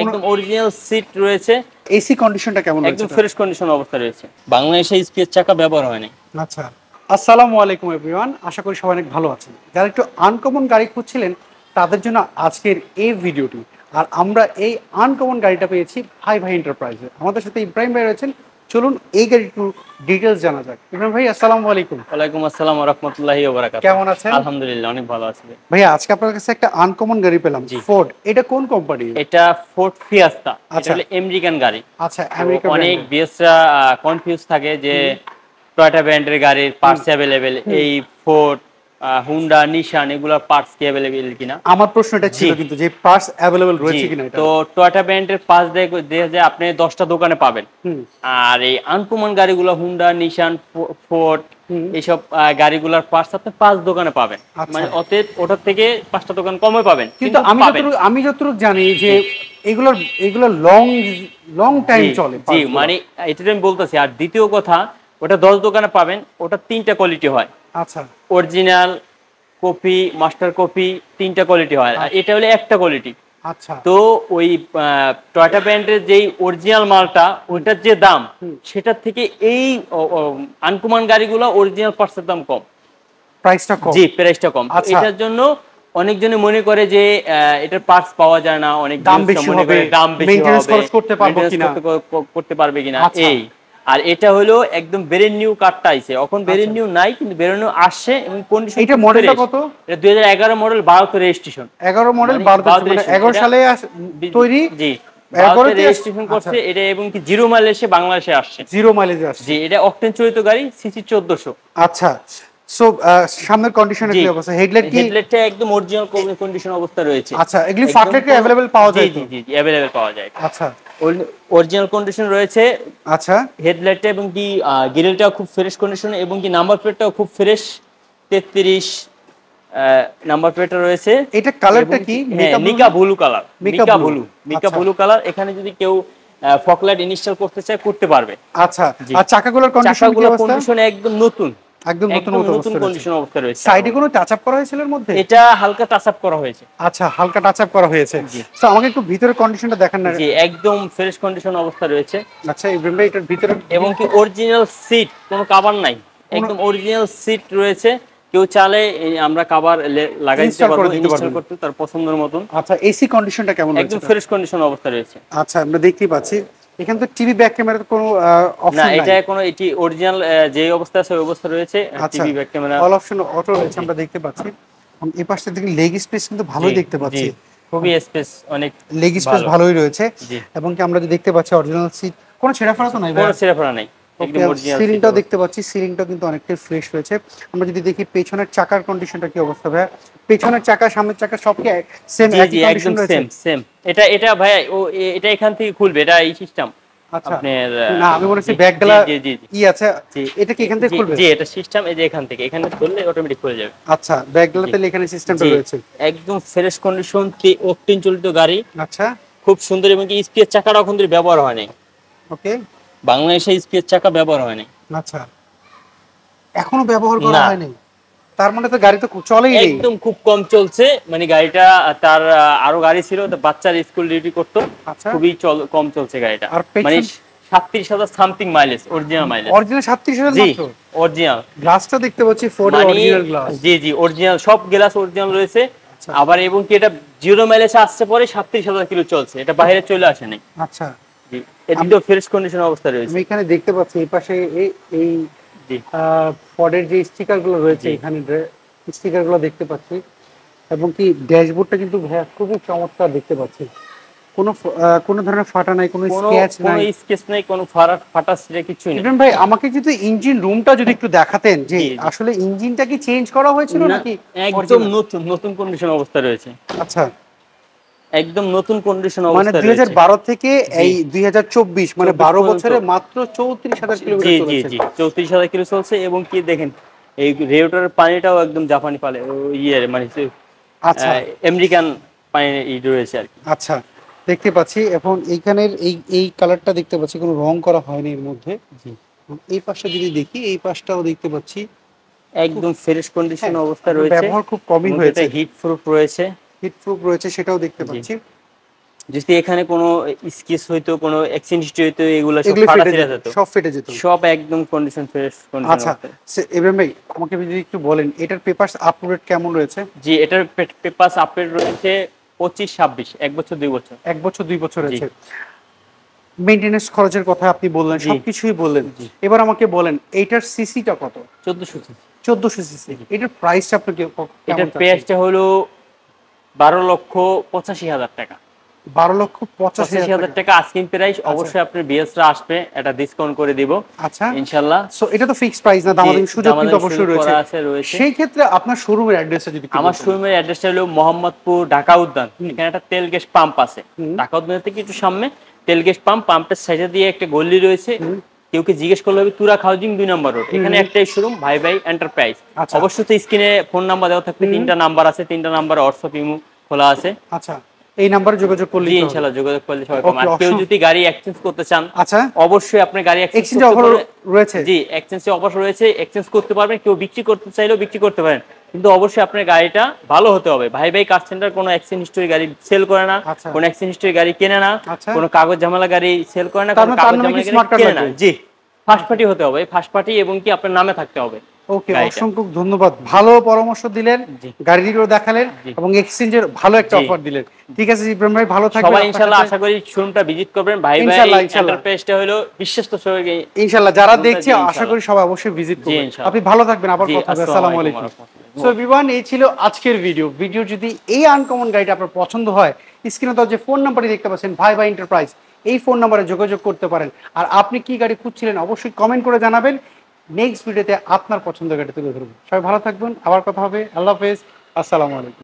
একদম original seat রয়েছে। AC কন্ডিশনটা কেমন রয়েছে? একদম ফ্রেশ কন্ডিশন অবস্থা রয়েছে। বাংলাদেশে স্পেস চাকা ব্যবহার হয় না। আচ্ছা, আসসালামু আলাইকুম এভরিওয়ান, আশা করি সবাই অনেক ভালো আছেন। যারা একটু আনকমন গাড়ি খুঁজছিলেন তাদের জন্য আজকের এই ভিডিওটি। আর আমরা এই আনকমন গাড়িটা পেয়েছি ভাই ভাই এন্টারপ্রাইজে। আমাদের সাথে ইব্রাহিম ভাই রয়েছেন, চলুন এই গাড়ির একটু ডিটেলস জানা যাক। ইব্রাহিম ভাই আসসালামু আলাইকুম। ওয়ালাইকুম আসসালাম ওয়া রাহমাতুল্লাহি ওয়া বারাকাতুহু। কেমন আছেন? আলহামদুলিল্লাহ, অনেক ভালো আছি। ভাইয়া আজকে আপনার কাছে একটা আনকমন গাড়ি পেলাম, ফোর্ড। এটা কোন কোম্পানি? এটা ফোর্ড ফিয়াস্তা। এটা হলো আমেরিকান গাড়ি। আচ্ছা, আমেরিকান। অনেক বিএসরা কনফিউজ থাকে যে টয়োটা ব্র্যান্ডের গাড়ির পার্টস अवेलेबल, এই ফোর্ড, হুন্ডা, নিশান এগুলোর পার্টস কি अवेलेबल কিনা। আমার প্রশ্নটা ছিল কিন্তু যে পার্টস अवेलेबल রয়েছে কিনা। এটা তো টয়োটা ব্র্যান্ডের পার্টস দেখে আপনি 10টা দোকানে পাবেন। আর এই আনকমন গাড়িগুলো হুন্ডা, নিশান, ফোর্ড এইসব গাড়িগুলোর পার্টস আপনি 5 দোকানে পাবেন। মানে অতএব ওটার থেকে 5টা দোকান কমে পাবেন। কিন্তু আমি যতটুকু জানি যে এগুলো লং টাইম চলে। জি, মানে এটা আমি বলতেছি। আর দ্বিতীয় কথা, ওটা 10 দোকানে পাবেন, ওটা 3টা কোয়ালিটি হয়। আচ্ছা, অরিজিনাল, কপি, মাস্টার কপি, 3টা কোয়ালিটি হয়। আর এটা হলো একটা কোয়ালিটি। আচ্ছা, তো ওই টয়োটা ব্র্যান্ডের যেই অরিজিনাল মালটা, ওইটার যে দাম, সেটার থেকে এই আনকমন গাড়িগুলো অরিজিনাল পার্টসের দাম কম, প্রাইসটা কম। জি, প্রাইসটা কম। এটার জন্য অনেকজনে মনে করে যে এটার পার্টস পাওয়া যায় না, অনেক দাম বেশি হবে, মেইনটেনেন্স খরচ করতে পারবে কিনা এই। আর এটা হলো একদম ব্র্যান্ড নিউ কারটা আইছে। এখন ব্র্যান্ড নিউ নাই, কিন্তু ব্র্যান্ড নিউ আসছে এবং কন্ডিশন। এটা মডেলটা কত? এটা 2011 মডেল, 12 তে রেজিস্ট্রেশন। 11 মডেল, 12 তে, মানে 11 সালে তৈরি। জি, 11 তে রেজিস্ট্রেশন করছে এটা, এবং কি জিরো মাইলেজে বাংলাদেশে আসছে। জিরো মাইলেজে আসছে। জি, এটা অকটেন চালিত গাড়ি, সিসি 1400। আচ্ছা, সো সামনের কন্ডিশনের কি অবস্থা? হেডলাইটটা একদম অরিজিনাল কন্ডিশন অবস্থা রয়েছে। আচ্ছা, এগুলি ফাটলেট अवेलेबल পাওয়া যায়? জি জি জি, अवेलेबल পাওয়া যায়। আচ্ছা, অরিজিনাল কন্ডিশন রয়েছে। আচ্ছা, হেডলাইটটা এবং কি গ্রিলটাও খুব ফ্রেশ কন্ডিশন, এবং কি নাম্বার প্লেটটাও খুব ফ্রেশ। 33 নাম্বার প্লেটটা রয়েছে। এটা কালারটা কি? Mica blue colour. Mica blue colour. এখানে যদি কেউ ফকলাইট ইনস্টল করতে চায়, করতে পারবে। আচ্ছা, আর চাকাগুলোর কন্ডিশন কি অবস্থা? কন্ডিশন একদম নতুন, একদম নতুন কন্ডিশন অবস্থা রয়েছে। সাইডে কোনো টাচ আপ করা হয়েছিল এর মধ্যে? এটা হালকা টাচ আপ করা হয়েছে। আচ্ছা, হালকা টাচ আপ করা হয়েছে। সো আমাকে একটু ভিতরের কন্ডিশনটা দেখান না। জি, একদম ফ্রেশ কন্ডিশন অবস্থা রয়েছে। আচ্ছা, ইব্রাহিম ভাই এটার ভিতরে, এবং কি অরিজিনাল সিট, কোনো কভার নাই, একদম অরিজিনাল সিট রয়েছে। কেউ চাইলে আমরা কভার লাগাই দিতে পারবো, ইনস্টল করতে তার পছন্দের মতন। আচ্ছা, এসি কন্ডিশনটা কেমন রয়েছে? একদম ফ্রেশ কন্ডিশন অবস্থা রয়েছে। আচ্ছা, আমরা দেখতেই পাচ্ছি এখানে তো টিভি ব্যাক ক্যামেরার কোনো অপশন না, নাই। এটা কোনো এটি অরিজিনাল যে অবস্থা আছে ওই অবস্থা রয়েছে। TV back camera all option auto রয়েছে, আমরা দেখতে পাচ্ছি। এই পাশে দেখি লেগ স্পেস কিন্তু ভালোই দেখতে পাচ্ছি। খুবই স্পেস, অনেক লেগ স্পেস ভালোই রয়েছে। এবং কি আমরা দেখতে পাচ্ছি অরিজিনাল সিট, কোনো ছেঁড়াফাড়া তো নাই? কোনো ছেঁড়াফাড়া নাই, একদম অরিজিনাল। সিলিংটাও দেখতে পাচ্ছি, সিলিংটাও কিন্তু অনেকটাই ফ্রেশ রয়েছে। আমরা যদি দেখি পেছনের চাকার কন্ডিশনটা কি অবস্থা ভাই? পেছনের চাকা, সামনের চাকা সব কি সেম একই কন্ডিশন রয়েছে? সেম। এটা ভাই এটা এখান থেকে খুলবে, এটা এই সিস্টেম। আচ্ছা, না আমি বলেছি ব্যাকগুলা আছে, এটা কি এখান থেকে খুলবে? জি, এটা সিস্টেম। এই যে এখান থেকে, এখানে খুললে অটোমেটিক খুলে যাবে। আচ্ছা, ব্যাকগুলাতে এখানে সিস্টেমটা রয়েছে। একদম ফ্রেশ কন্ডিশন, অকটেন চালিত গাড়ি। আচ্ছা, খুব সুন্দর। এবং কি স্পেস চাকাটা এখন ধরে ব্যবহার হয় নাই। ওকে, বাংলাদেশে স্পেস চাকা ব্যবহার হয় নাই। আচ্ছা, এখনো ব্যবহার করা হয়নি? তার মানে তো গাড়ি তো চলেই একদম খুব কম চলছে। মানে গাড়িটা, তার আরো গাড়ি ছিল, তো বাচ্চার স্কুল ডিউটি করতো। খুবই কম চলছে গাড়িটা। মানে 37,000 something mileage, original mileage. Original 37,000 মাত্র? অরিজিনাল। গ্লাসটা দেখতে পাচ্ছি ফোর্ড এর অরিজিনাল গ্লাস। জি জি, অরিজিনাল, সব গ্লাস অরিজিনাল রয়েছে। আবার এবং কি এটা জিরো মাইলেজ আসছে পরে 37,000 কিলো চলছে, এটা বাইরে চলে আসে নাই। আচ্ছা, জি, এদিকেও ফ্রেশ কন্ডিশন অবস্থা রয়েছে। আমি এখানে দেখতে পাচ্ছি এই পাশে এই ফোর্ডের যে স্টিকারগুলো রয়েছে, এখানে স্টিকারগুলো দেখতে পাচ্ছি। এবং কি ড্যাশবোর্ডটা কিন্তু খুবই চমৎকার দেখতে পাচ্ছি। কোনো ধরনের ফাটা নাই, কোনো স্ক্র্যাচ নাই, কোনো স্কেচ নাই, কোনো ফাটা ছিঁড়ে কিছু নেই। ইব্রাহিম ভাই আমাকে যদি ইঞ্জিন রুমটা যদি একটু দেখাতেন, যে আসলে ইঞ্জিনটা কি চেঞ্জ করা হয়েছিল নাকি একদম নতুন কন্ডিশন অবস্থা রয়েছে? আচ্ছা, একদম নতুন কন্ডিশন অবস্থা রয়েছে। মানে 2012 থেকে এই 2024, মানে 12 বছরে মাত্র 34,000 কিলোমিটার চলেছে। জি জি, 34,000 কিলো চলছে। এবং কি দেখেন, এই রেডিয়েটরের পানিটাও একদম জাপানি পানি, মানে আচ্ছা, আমেরিকান পানি রয়েছে আর কি। আচ্ছা, দেখতে পাচ্ছি। এবং এইখানের এই কালারটা দেখতে পাচ্ছি, কোনো রং করা হয়নি এর মধ্যে। এই পাশটা যদি দেখি, এই পাশটাও দেখতে পাচ্ছি একদম ফ্রেশ কন্ডিশন অবস্থা রয়েছে। ব্যবহার খুব কমই হয়েছে। হিট প্রুফ রয়েছে, সেটাও দেখতে পাচ্ছি। যদি এখানে কোনো স্কেচ হইতো, কোনো অ্যাক্সিডেন্ট হিস্ট্রি হইতো, এগুলো সব এগুলো ফাটা ফেটে ছিঁড়া যেত, যেত, সব ফেটে যেত। সব একদম কন্ডিশন ফ্রেশ কন্ডিশন। আচ্ছা ইব্রাহিম ভাই, আমাকে যদি একটু বলেন এটার পেপারস আপডেট কেমন রয়েছে? জি, এটার পেপারস আপডেট রয়েছে 25-26, 1 বছর 2 বছর। 1 বছর 2 বছর আছে। মেইনটেনেন্স খরচের কথা আপনি বললেন, সবকিছুই বললেন। এবার আমাকে বলেন এইটার সিসিটা কত? 1400 সিসি। 1400 সিসি। এটার প্রাইসটা আপনি এটার প্রাইসটা হলো 12,85,000 টাকা। 12,85,000 টাকা আস্কিং প্রাইস। অবশ্যই আপনি বিএসরা আসবে, এটা ডিসকাউন্ট করে দিব আচ্ছা ইনশাআল্লাহ। সো এটা তো ফিক্সড প্রাইস না, দামাদামি সুযোগ কিন্তু অবশ্যই রয়েছে। সেই ক্ষেত্রে আপনার শোরুমের অ্যাড্রেসটা যদি আমার শোরুমের অ্যাড্রেসটা হলো মোহাম্মদপুর ঢাকা উদ্যান। এখানে একটা তেল গ্যাস পাম্প আছে, ঢাকা উদ্যান থেকে একটু সামনে তেল গ্যাস পাম্প, পাম্পের সাইডে দিয়ে একটা গলি রয়েছে। কেউ কি জিজ্ঞেস করলে হবে তুরাক হাউজিং 2 নম্বর রোড, এখানে একটাই শোরুম, ভাই ভাই এন্টারপ্রাইজ। অবশ্যই তো স্ক্রিনে ফোন নাম্বার দেওয়া থাকবে, 3টা নাম্বার আছে, 3টা নাম্বারে হোয়াটসঅ্যাপ ইমো খোলা আছে। আচ্ছা, এই নাম্বারে যোগাযোগ করলে ইনশাআল্লাহ যোগাযোগ করলে সবাই পাবেন। আর কেউ যদি গাড়ি এক্সচেঞ্জ করতে চান, আচ্ছা অবশ্যই আপনি গাড়ি এক্সচেঞ্জ অফার রয়েছে। জি, এক্সচেঞ্জ অফার রয়েছে, এক্সচেঞ্জ করতে পারবেন। কেউ বিক্রি করতে চাইলেও বিক্রি করতে পারেন, কিন্তু অবশ্যই আপনার গাড়িটা ভালো হতে হবে। ভাই ভাই কার সেন্টার কোনো অ্যাক্সিডেন্ট হিস্টরি গাড়ি সেল করে না, কোনো অ্যাক্সিডেন্ট হিস্টরি গাড়ি কেনে না, কোনো কাগজ ঝামেলা গাড়ি সেল করে না, কোনো কাগজ ঝামেলা গাড়ি কেনে না। জি, ফার্স্ট পার্টি হতে হবে, ফার্স্ট পার্টি, এবং কি আপনার নামে থাকতে হবে। ওকে, অসংখ্য ধন্যবাদ, ভালো পরামর্শ দিলেন, গাড়িগুলো দেখালেন এবং এক্সচেঞ্জের ভালো একটা অফার দিলেন। ঠিক আছে ইব্রাহিম ভাই, ভালো থাকবেন। সবাই ইনশাআল্লাহ আশা করি শোরুমটা ভিজিট করবেন। ভাই ভাই এন্টারপ্রাইজটা হলো বিশ্বস্ত সবাই ইনশাআল্লাহ যারা দেখছে আশা করি সবাই অবশ্যই ভিজিট করবেন। আপনি ভালো থাকবেন, আবার কথা হবে। আসসালামু আলাইকুম। সো এভরিওয়ান, এই ছিল আজকের ভিডিও যদি এই আনকমন গাড়িটা আপনার পছন্দ হয়, স্ক্রিনে তো যে ফোন নাম্বারটি দেখতে পাচ্ছেন ভাই ভাই এন্টারপ্রাইজ, এই ফোন নাম্বারে যোগাযোগ করতে পারেন। আর আপনি কি গাড়ি খুঁজছিলেন অবশ্যই কমেন্ট করে জানাবেন। নেক্সট ভিডিওতে আপনার পছন্দের গাড়ি তুলে ধরবো। সবাই ভালো থাকবেন, আবার কথা হবে। আল্লাহ হাফেজ, আসসালামু আলাইকুম।